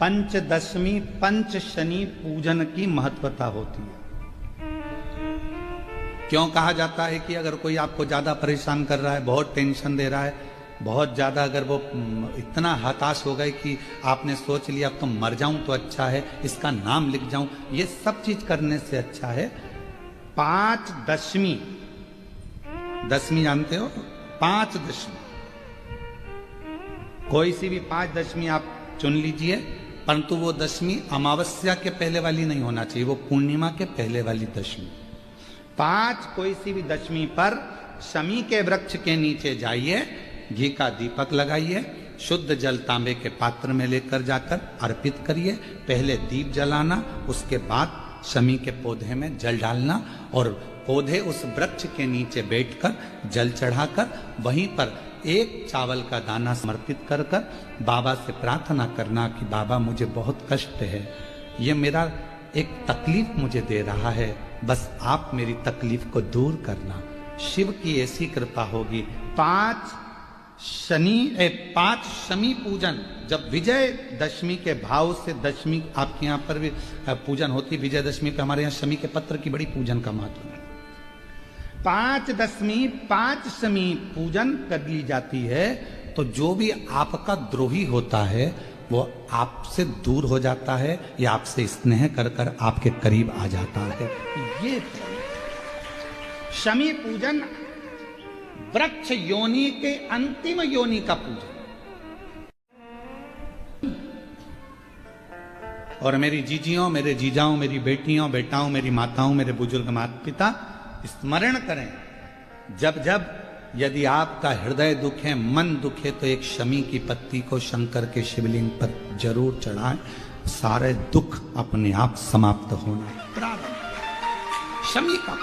पंचदशमी पंच शनि पूजन की महत्वता होती है। क्यों कहा जाता है कि अगर कोई आपको ज्यादा परेशान कर रहा है, बहुत टेंशन दे रहा है, बहुत ज्यादा अगर वो इतना हताश हो गए कि आपने सोच लिया अब तो मर जाऊं तो अच्छा है, इसका नाम लिख जाऊं, ये सब चीज करने से अच्छा है पांच दशमी। दशमी जानते हो? पांच दशमी, कोई सी भी पांच दशमी आप चुन लीजिए, परंतु वो दशमी अमावस्या के पहले वाली नहीं होना चाहिए, वो पूर्णिमा के पहले वाली दशमी। पांच कोई सी भी दशमी पर शमी के वृक्ष के नीचे जाइए, घी का दीपक लगाइए, शुद्ध जल तांबे के पात्र में लेकर जाकर अर्पित करिए। पहले दीप जलाना, उसके बाद शमी के पौधे में जल डालना और पौधे उस वृक्ष के नीचे बैठकर जल चढ़ाकर वहीं पर एक चावल का दाना समर्पित कर कर बाबा से प्रार्थना करना कि बाबा मुझे बहुत कष्ट है, ये मेरा एक तकलीफ मुझे दे रहा है, बस आप मेरी तकलीफ को दूर करना। शिव की ऐसी कृपा होगी। पांच शमी पूजन, जब विजय दशमी के भाव से दशमी आपके यहाँ पर भी पूजन होती, विजय दशमी पे हमारे यहाँ शमी के पत्र की बड़ी पूजन का महत्व है। पांच दशमी पांच शमी पूजन कर ली जाती है तो जो भी आपका द्रोही होता है वो आपसे दूर हो जाता है या आपसे स्नेह कर कर आपके करीब आ जाता है। ये शमी पूजन वृक्ष योनि के अंतिम योनि का पूजन। और मेरी जीजियों, मेरे जीजाओं, मेरी बेटियों, बेटाओं, मेरी माताओं, मेरे बुजुर्ग माता पिता स्मरण करें, जब जब यदि आपका हृदय दुखे, मन दुखे, तो एक शमी की पत्ती को शंकर के शिवलिंग पर जरूर चढ़ाएं, सारे दुख अपने आप समाप्त होना प्रारंभ। शमी का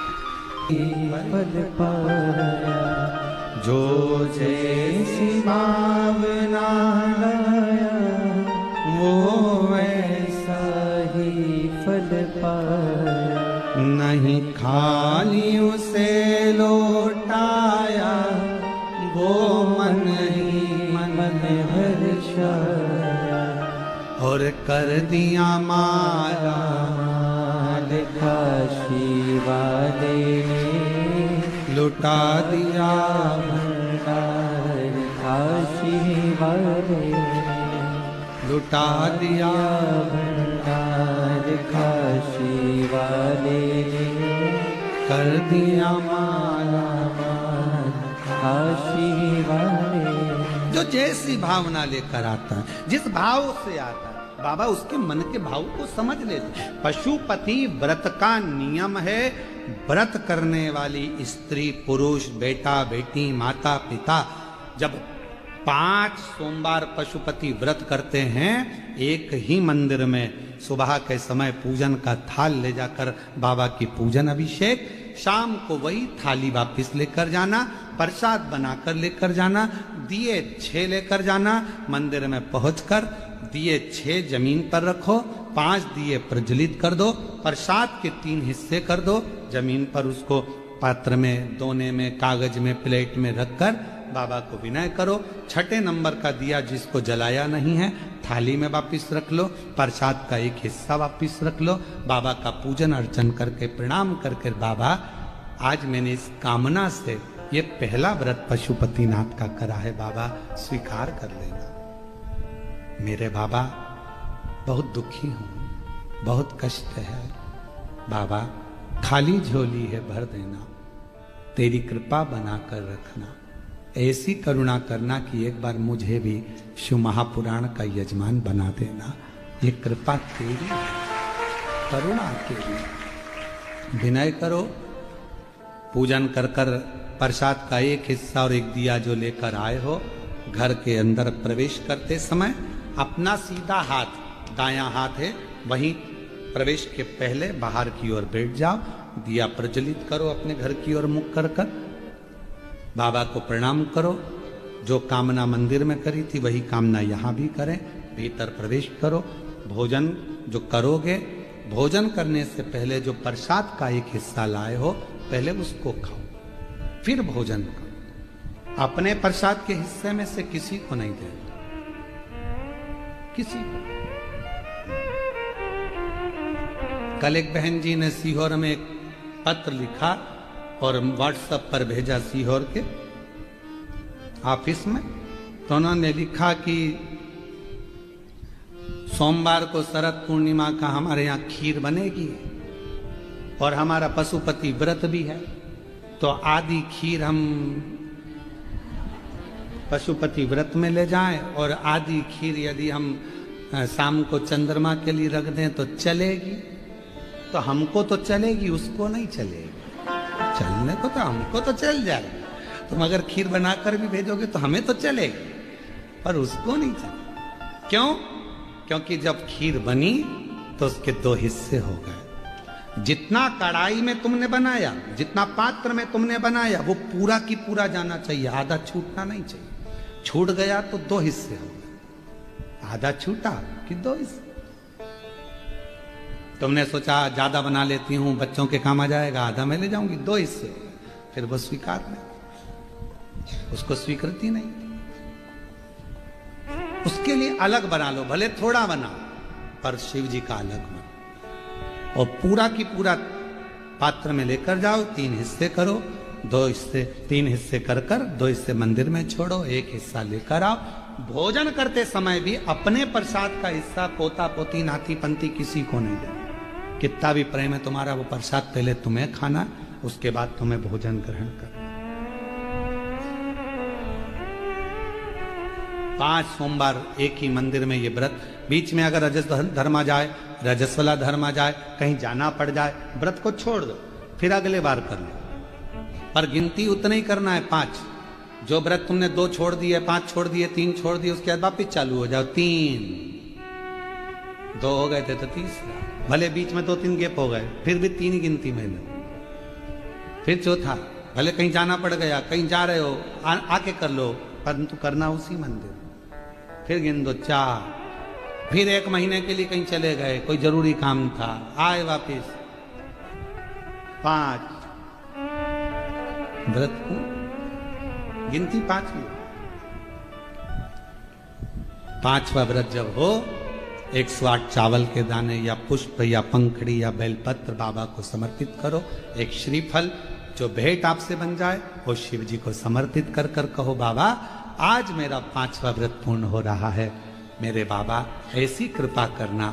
जो जैसी भावना लाया वो वैसा ही फल पाया, नहीं खाली उसे लौटाया वो मन ही मन हर्षाया, और कर दिया माला काशी वाले, लुटा दिया भंडार काशी वाले, लुटा दिया भंडार काशी वाले, कर दिया माला काशी वाले। जो जैसी भावना लेकर आता है, जिस भाव से आता है, बाबा उसके मन के भाव को समझ लेते। पशुपति व्रत का नियम है, व्रत करने वाली स्त्री पुरुष, बेटा बेटी, माता पिता, जब 5 सोमवार पशुपति व्रत करते हैं, एक ही मंदिर में सुबह के समय पूजन का थाल ले जाकर बाबा की पूजन अभिषेक, शाम को वही थाली वापिस लेकर जाना, प्रसाद बनाकर लेकर जाना, दिए 6 लेकर जाना, मंदिर में पहुंचकर दिए 6 जमीन पर रखो, 5 दिए प्रज्वलित कर दो, प्रसाद के 3 हिस्से कर दो, जमीन पर उसको पात्र में, दोने में, कागज में, प्लेट में रखकर बाबा को विनय करो। 6ठे नंबर का दिया जिसको जलाया नहीं है थाली में वापिस रख लो, प्रसाद का एक हिस्सा वापिस रख लो, बाबा का पूजन अर्चन करके प्रणाम करके, बाबा आज मैंने इस कामना से ये पहला व्रत पशुपतिनाथ का करा है, बाबा स्वीकार कर लेना। मेरे बाबा बहुत दुखी हूं, बहुत कष्ट है, बाबा खाली झोली है भर देना, तेरी कृपा बनाकर रखना, ऐसी करुणा करना कि एक बार मुझे भी शिव महापुराण का यजमान बना देना, ये कृपा तेरी, करुणा तेरी। विनय करो, पूजन कर कर प्रसाद का एक हिस्सा और एक दिया जो लेकर आए हो, घर के अंदर प्रवेश करते समय अपना सीधा हाथ, दायां हाथ है, वहीं प्रवेश के पहले बाहर की ओर बैठ जाओ, दिया प्रज्वलित करो, अपने घर की ओर मुख कर कर बाबा को प्रणाम करो। जो कामना मंदिर में करी थी वही कामना यहाँ भी करें, भीतर प्रवेश करो। भोजन जो करोगे, भोजन करने से पहले जो प्रसाद का एक हिस्सा लाए हो, पहले उसको खाओ, फिर भोजन करो। अपने प्रसाद के हिस्से में से किसी को नहीं देना, किसी को। कल एक बहन जी ने सीहोर में एक पत्र लिखा और व्हाट्सएप पर भेजा सीहोर के ऑफिस में। तो उन्होंने लिखा कि सोमवार को शरद पूर्णिमा का हमारे यहाँ खीर बनेगी और हमारा पशुपति व्रत भी है, तो आधी खीर हम पशुपति व्रत में ले जाएं और आधी खीर यदि हम शाम को चंद्रमा के लिए रख दें तो चलेगी। तो हमको तो चलेगी, उसको नहीं चलेगी। चलने को तो हमको तो चल जाएगा, तुम अगर खीर बनाकर भी भेजोगे तो हमें तो चलेगी, पर उसको नहीं चलेगी। क्यों? क्योंकि जब खीर बनी तो उसके दो हिस्से हो गए। जितना कढ़ाई में तुमने बनाया, जितना पात्र में तुमने बनाया, वो पूरा की पूरा जाना चाहिए, आधा छूटना नहीं चाहिए। छूट गया तो दो हिस्से हो गए, आधा छूटा कि दो हिस्से। तुमने सोचा ज्यादा बना लेती हूं, बच्चों के काम आ जाएगा, आधा मैं ले जाऊंगी, दो हिस्से हो गए। फिर वो स्वीकार नहीं, उसको स्वीकृति नहीं। उसके लिए अलग बना लो, भले थोड़ा बनाओ, पर शिव जी का अलग बना और पूरा की पूरा पात्र में लेकर जाओ। 3 हिस्से करो, 2 हिस्से, 3 हिस्से कर 2 हिस्से मंदिर में छोड़ो, 1 हिस्सा लेकर आओ। भोजन करते समय भी अपने प्रसाद का हिस्सा पोता पोती नाती पंती किसी को नहीं देना। कितना भी प्रेम है तुम्हारा, वो प्रसाद पहले तुम्हें खाना, उसके बाद तुम्हें भोजन ग्रहण करना। 5 सोमवार एक ही मंदिर में ये व्रत। बीच में अगर रजस धर्म आ जाए, रजस्वला धर्म आ जाए, कहीं जाना पड़ जाए, व्रत को छोड़ दो, फिर अगले बार कर लो। पर गिनती उतना ही करना है, 5। जो व्रत तुमने 2 छोड़ दिए, 5 छोड़ दिए, 3 छोड़ दिए, उसके बाद वापिस चालू हो जाओ। 3, 2 हो गए थे तो तीसरा, भले बीच में 2-3 गैप हो गए, फिर भी 3 ही गिनती में लो। फिर चौथा, भले कहीं जाना पड़ गया, कहीं जा रहे हो, आके कर लो, परंतु करना उसी मंदिर। फिर गिन दो 4, फिर 1 महीने के लिए कहीं चले गए, कोई जरूरी काम था, आए वापिस 5। व्रत को गिनती 5 की। 5वां व्रत जब हो, 108 चावल के दाने या पुष्प या पंखड़ी या बेलपत्र बाबा को समर्पित करो। एक श्रीफल जो भेंट आपसे बन जाए वो शिव जी को समर्पित कर कहो, बाबा आज मेरा 5वां व्रत पूर्ण हो रहा है, मेरे बाबा ऐसी कृपा करना,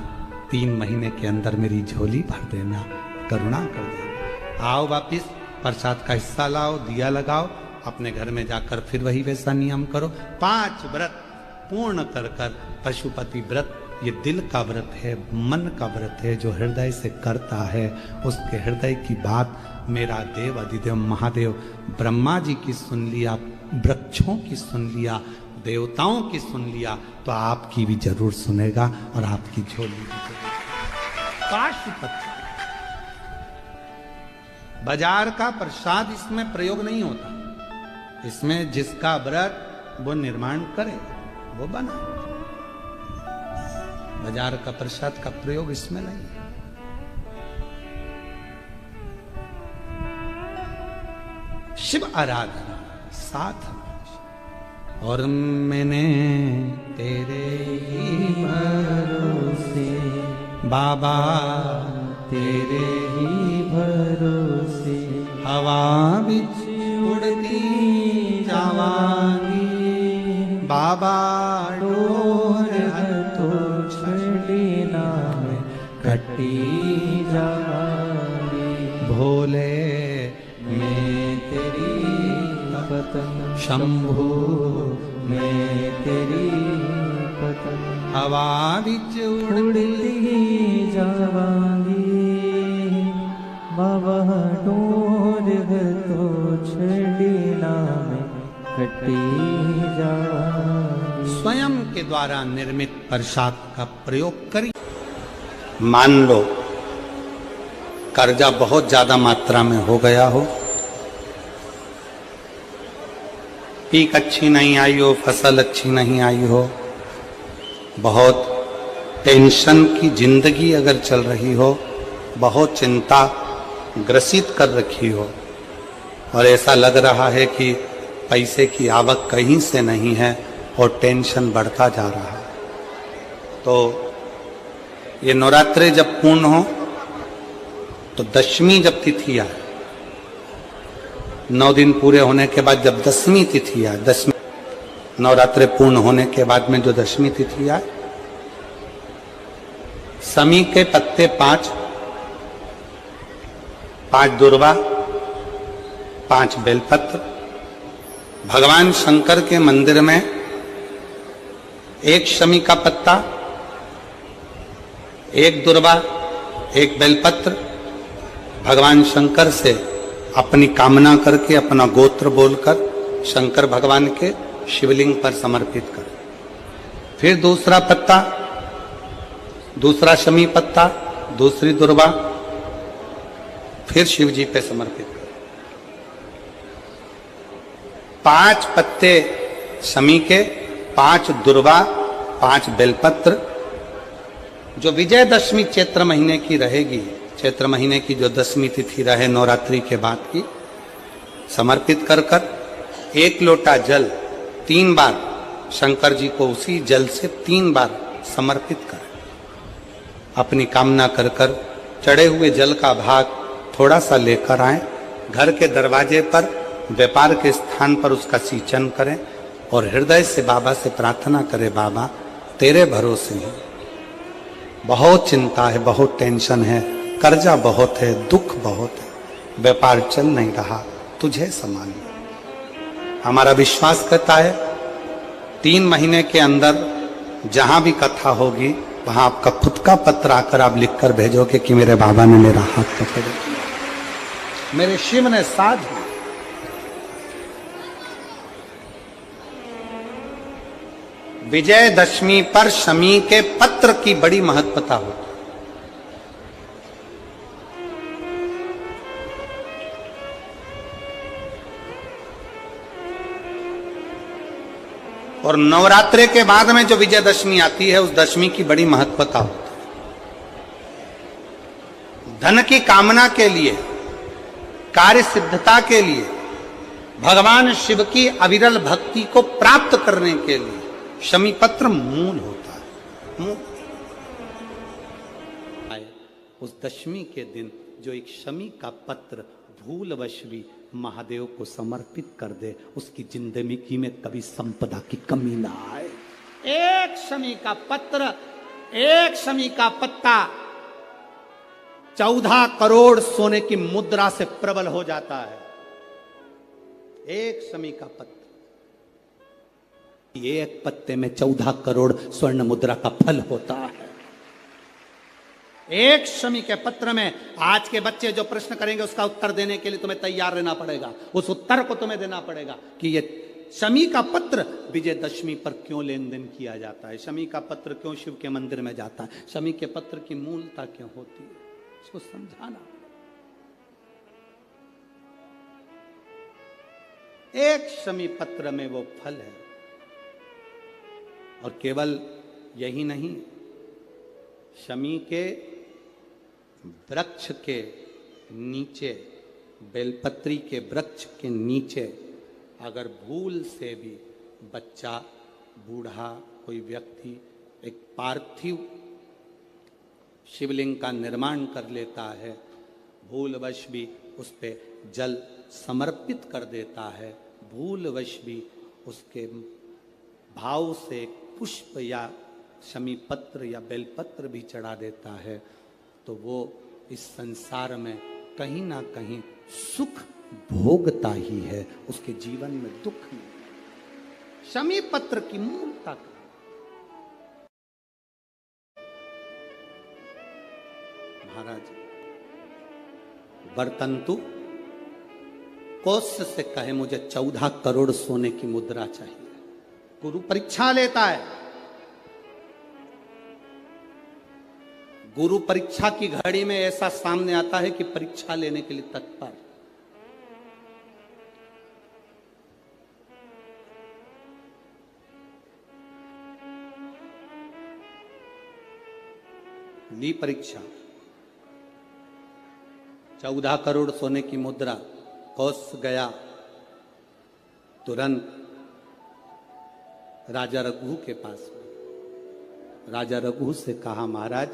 3 महीने के अंदर मेरी झोली भर देना, करुणा कर देना। आओ वापिस प्रसाद का हिस्सा लाओ, दिया लगाओ, अपने घर में जाकर फिर वही वैसा नियम करो। 5 व्रत पूर्ण कर पशुपति व्रत, ये दिल का व्रत है, मन का व्रत है। जो हृदय से करता है उसके हृदय की बात मेरा देव अधिदेव महादेव ब्रह्मा जी की सुन लिया, वृक्षों की सुन लिया, देवताओं की सुन लिया, तो आपकी भी जरूर सुनेगा और आपकी झोली भी जरूर। पाशुपति बाजार का प्रसाद इसमें प्रयोग नहीं होता, इसमें जिसका व्रत वो निर्माण करे वो बना। बाजार का प्रसाद का प्रयोग इसमें नहीं है। शिव आराधना साथ और मैंने तेरे ही भरोसे बाबा, तेरे ही भरोसे हवा बिच उड़ती जावांगी, बाबा डोर तो छड़ी ना में कटी जावांगी, भोले मैं तेरी पतंग, शंभू मैं तेरी पतंग, हवा बिच उड़ती जावांगी, बाबा डोर तो छड़ी ना में कटी जावांगी। स्वयं के द्वारा निर्मित प्रसाद का प्रयोग करिए। मान लो कर्जा बहुत ज्यादा मात्रा में हो गया हो, पीक अच्छी नहीं आई हो, फसल अच्छी नहीं आई हो, बहुत टेंशन की जिंदगी अगर चल रही हो, बहुत चिंता ग्रसित कर रखी हो और ऐसा लग रहा है कि पैसे की आवक कहीं से नहीं है और टेंशन बढ़ता जा रहा है, तो ये नवरात्रे जब पूर्ण हो तो दशमी जब तिथि आए, 9 दिन पूरे होने के बाद जब दसवीं तिथि आए, दसवीं नवरात्रे पूर्ण होने के बाद में जो दशमी तिथि आए, शमी के पत्ते 5, 5 दुर्वा, 5 बेलपत्र, भगवान शंकर के मंदिर में 1 शमी का पत्ता, 1 दुर्वा, 1 बेलपत्र, भगवान शंकर से अपनी कामना करके, अपना गोत्र बोलकर शंकर भगवान के शिवलिंग पर समर्पित कर। फिर दूसरा पत्ता, दूसरा शमी पत्ता, दूसरी दुर्वा, फिर शिव जी पे समर्पित कर। 5 पत्ते शमी के, 5 दुर्वा, 5 बेलपत्र, जो विजयदशमी चैत्र महीने की रहेगी, चैत्र महीने की जो दसवीं तिथि रहे नवरात्रि के बाद की, समर्पित कर कर 1 लोटा जल 3 बार शंकर जी को उसी जल से 3 बार समर्पित कर, अपनी कामना कर कर चढ़े हुए जल का भाग थोड़ा सा लेकर आए, घर के दरवाजे पर, व्यापार के स्थान पर उसका सिंचन करें और हृदय से बाबा से प्रार्थना करें, बाबा तेरे भरोसे हैं, बहुत चिंता है, बहुत टेंशन है, कर्जा बहुत है, दुख बहुत है, व्यापार चल नहीं रहा, तुझे संभालिए। हमारा विश्वास करता है 3 महीने के अंदर जहां भी कथा होगी वहां आपका खुद का पत्र आकर आप लिखकर भेजोगे कि मेरे बाबा ने मेरा हाथ पकड़ लिया, मेरे शिव ने साथ दिया। विजयदशमी पर शमी के पत्र की बड़ी महत्वता होती है। और नवरात्रे के बाद में जो विजयदशमी आती है, उस दशमी की बड़ी महत्वता होती है। धन की कामना के लिए, कार्य सिद्धता के लिए, भगवान शिव की अविरल भक्ति को प्राप्त करने के लिए शमी पत्र मूल होता है। मूल उस दशमी के दिन जो एक शमी का पत्र भूलवश भी महादेव को समर्पित कर दे, उसकी जिंदगी में कभी संपदा की कमी ना आए। 1 शमी का पत्र, 1 शमी का पत्ता 14 करोड़ सोने की मुद्रा से प्रबल हो जाता है। 1 शमी का पत्र, एक पत्ते में 14 करोड़ स्वर्ण मुद्रा का फल होता है। 1 शमी के पत्र में आज के बच्चे जो प्रश्न करेंगे उसका उत्तर देने के लिए तुम्हें तैयार रहना पड़ेगा। उस उत्तर को तुम्हें देना पड़ेगा कि ये शमी का पत्र विजयदशमी पर क्यों लेन देन किया जाता है, शमी का पत्र क्यों शिव के मंदिर में जाता है, शमी के पत्र की मूलता क्यों होती है, इसको समझाना। 1 शमी पत्र में वो फल है। और केवल यही नहीं, शमी के वृक्ष के नीचे, बेलपत्री के वृक्ष के नीचे अगर भूल से भी बच्चा, बूढ़ा, कोई व्यक्ति एक पार्थिव शिवलिंग का निर्माण कर लेता है, भूलवश भी उस पे जल समर्पित कर देता है, भूलवश भी उसके भाव से पुष्प या शमी पत्र या बेलपत्र भी चढ़ा देता है, तो वो इस संसार में कहीं ना कहीं सुख भोगता ही है, उसके जीवन में दुख नहीं। शमी पत्र की मूलता महाराज बर्तंतु कोष्ठ से कहे मुझे 14 करोड़ सोने की मुद्रा चाहिए। गुरु परीक्षा लेता है, गुरु परीक्षा की घड़ी में ऐसा सामने आता है कि परीक्षा लेने के लिए तत्पर। ली परीक्षा, 14 करोड़ सोने की मुद्रा, कोष गया, तुरंत राजा रघु के पास। राजा रघु से कहा, महाराज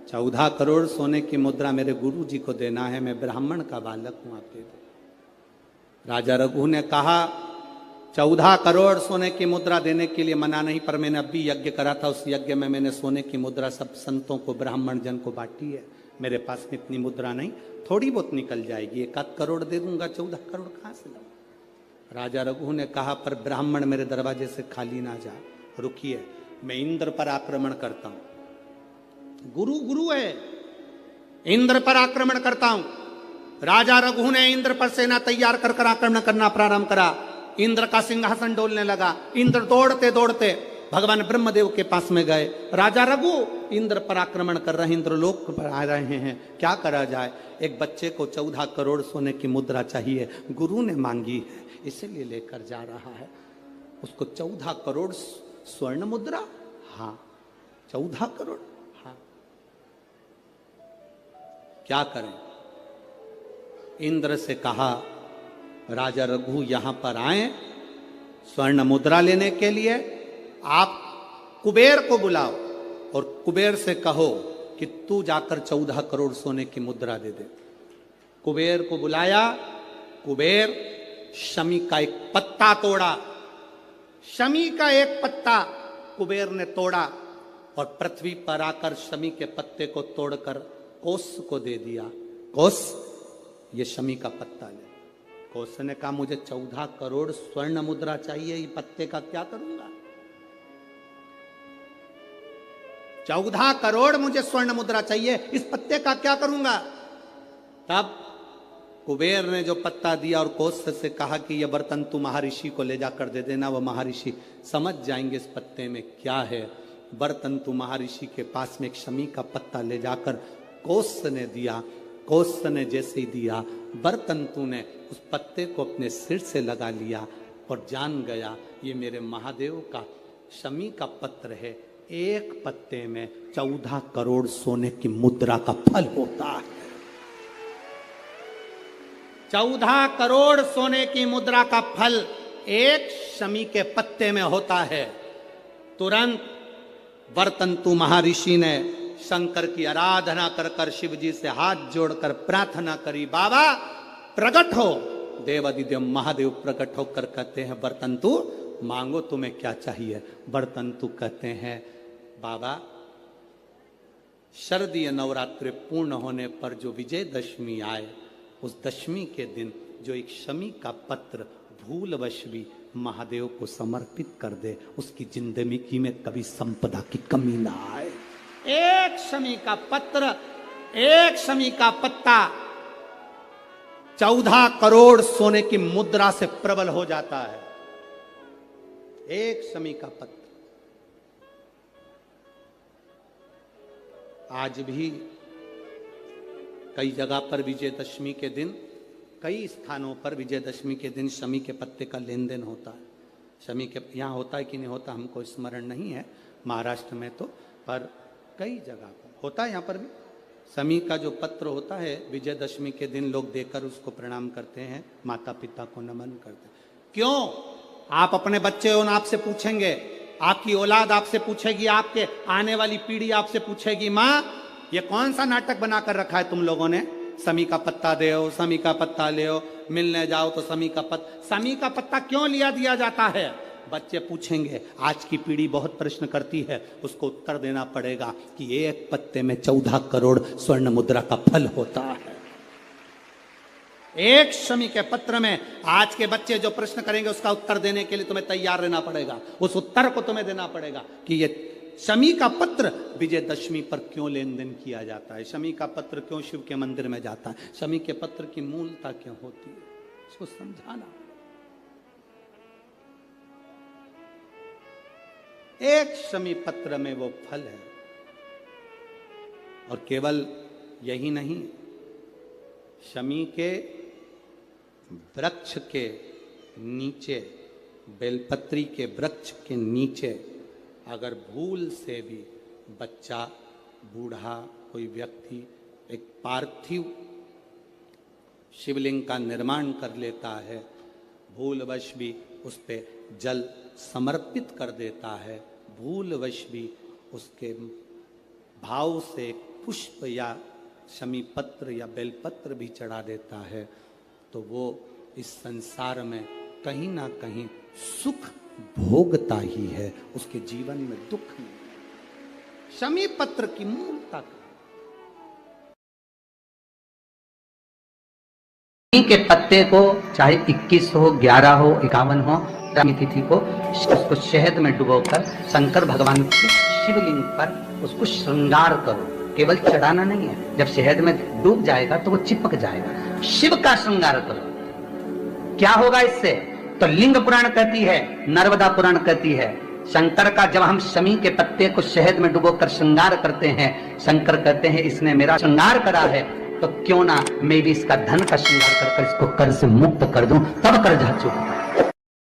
14 करोड़ सोने की मुद्रा मेरे गुरु जी को देना है, मैं ब्राह्मण का बालक हूं, आप दे दो। राजा रघु ने कहा 14 करोड़ सोने की मुद्रा देने के लिए मना नहीं, पर मैंने अभी यज्ञ करा था, उस यज्ञ में मैंने सोने की मुद्रा सब संतों को, ब्राह्मण जन को बांटी है। मेरे पास में इतनी मुद्रा नहीं, थोड़ी बहुत निकल जाएगी, 1 करोड़ दे दूंगा, 14 करोड़ कहां से लाऊं? राजा रघु ने कहा पर ब्राह्मण मेरे दरवाजे से खाली ना जा, रुकिए, मैं इंद्र पर आक्रमण करता हूं। गुरु गुरु है, इंद्र पर आक्रमण करता हूं। राजा रघु ने इंद्र पर सेना तैयार कर आक्रमण करना प्रारंभ करा। इंद्र का सिंहासन डोलने लगा। इंद्र दौड़ते दौड़ते भगवान ब्रह्मदेव के पास में गए। राजा रघु इंद्र पर आक्रमण कर रहे हैं, इंद्रलोक पर आ रहे हैं, क्या करा जाए? एक बच्चे को 14 करोड़ सोने की मुद्रा चाहिए, गुरु ने मांगी है, इसीलिए लेकर जा रहा है। उसको 14 करोड़ स्वर्ण मुद्रा, हाँ 14 करोड़, हाँ क्या करें? इंद्र से कहा राजा रघु यहां पर आए स्वर्ण मुद्रा लेने के लिए, आप कुबेर को बुलाओ और कुबेर से कहो कि तू जाकर 14 करोड़ सोने की मुद्रा दे दे। कुबेर को बुलाया। कुबेर शमी का एक पत्ता तोड़ा। शमी का एक पत्ता कुबेर ने तोड़ा और पृथ्वी पर आकर शमी के पत्ते को तोड़कर कोस को दे दिया। कोस, ये शमी का पत्ता ले। कोस ने कहा मुझे 14 करोड़ स्वर्ण मुद्रा चाहिए, ये पत्ते का क्या करूंगा? 14 करोड़ मुझे स्वर्ण मुद्रा चाहिए, इस पत्ते का क्या करूंगा? तब कुबेर ने जो पत्ता दिया और कोस से कहा कि यह बर्तन तू महर्षि को ले जाकर दे देना, वो महर्षि समझ जाएंगे इस पत्ते में क्या है। बर्तन तू महर्षि के पास में एक शमी का पत्ता ले जाकर कोस ने दिया। कोस ने जैसे ही दिया, बर्तंतु ने उस पत्ते को अपने सिर से लगा लिया और जान गया ये मेरे महादेव का शमी का पत्र है। एक पत्ते में 14 करोड़ सोने की मुद्रा का फल होता है। 14 करोड़ सोने की मुद्रा का फल एक शमी के पत्ते में होता है। तुरंत बर्तंतु महर्षि ने शंकर की आराधना कर कर शिव जी से हाथ जोड़कर प्रार्थना करी, बाबा प्रकट हो। देवादिदेव महादेव प्रकट होकर कहते हैं बर्तंतु मांगो तुम्हें क्या चाहिए? बर्तंतु कहते हैं बाबा शरदीय नवरात्रि पूर्ण होने पर जो विजयदशमी आए, उस दशमी के दिन जो एक शमी का पत्र भूलवश भी महादेव को समर्पित कर दे, उसकी जिंदगी में कभी संपदा की कमी ना आए। एक शमी का पत्र, एक शमी का पत्ता 14 करोड़ सोने की मुद्रा से प्रबल हो जाता है। एक शमी का पत्र। आज भी कई जगह पर विजयदशमी के दिन, कई स्थानों पर विजयदशमी के दिन शमी के पत्ते का लेन देन होता है। शमी के यहाँ होता है कि नहीं होता हमको स्मरण नहीं है, महाराष्ट्र में तो, पर कई जगह पर होता है। यहाँ पर भी शमी का जो पत्र होता है विजयदशमी के दिन लोग देकर उसको प्रणाम करते हैं, माता पिता को नमन करते हैं। क्यों? आप अपने बच्चे हो, आपसे पूछेंगे, आपकी औलाद आपसे पूछेगी, आपके आने वाली पीढ़ी आपसे पूछेगी, माँ ये कौन सा नाटक बनाकर रखा है तुम लोगों ने? शमी का पत्ता दे, शमी का पत्ता ले, मिलने जाओ तो शमी का पत्ता। शमी का पत्ता क्यों लिया दिया जाता है? बच्चे पूछेंगे, आज की पीढ़ी बहुत प्रश्न करती है, उसको उत्तर देना पड़ेगा कि एक पत्ते में 14 करोड़ स्वर्ण मुद्रा का फल होता है। एक शमी के पत्र में आज के बच्चे जो प्रश्न करेंगे उसका उत्तर देने के लिए तुम्हें तैयार रहना पड़ेगा। उस उत्तर को तुम्हें देना पड़ेगा कि ये शमी का पत्र विजयदशमी पर क्यों लेन देन किया जाता है, शमी का पत्र क्यों शिव के मंदिर में जाता है, शमी के पत्र की मूलता क्यों होती है, इसको समझाना। एक शमी पत्र में वो फल है। और केवल यही नहीं, शमी के वृक्ष के नीचे, बेलपत्री के वृक्ष के नीचे अगर भूल से भी बच्चा, बूढ़ा, कोई व्यक्ति एक पार्थिव शिवलिंग का निर्माण कर लेता है, भूलवश भी उस पे जल समर्पित कर देता है, भूलवश भी उसके भाव से पुष्प या शमी पत्र या बेलपत्र भी चढ़ा देता है तो वो इस संसार में कहीं ना कहीं सुख भोगता ही है, उसके जीवन में दुख नहीं। शमी पत्र की मूलता के पत्ते को चाहे 21 हो, 11 हो, 51 हो, तिथि को उसको शहद में डुबोकर शंकर भगवान के शिवलिंग पर उसको श्रृंगार करो। केवल चढ़ाना नहीं है, जब शहद में डूब जाएगा तो वो चिपक जाएगा। शिव का श्रृंगार करो। क्या होगा इससे? तो लिंग पुराण कहती है, नर्मदा पुराण कहती है, शंकर का जब हम शमी के पत्ते को शहद में डुबोकर श्रृंगार करते हैं, शंकर कहते हैं इसने मेरा श्रृंगार करा है तो क्यों ना मैं भी इसका धन का श्रृंगार कर इसको कर्ज से मुक्त कर दूं, तब कर्जा चुकता है।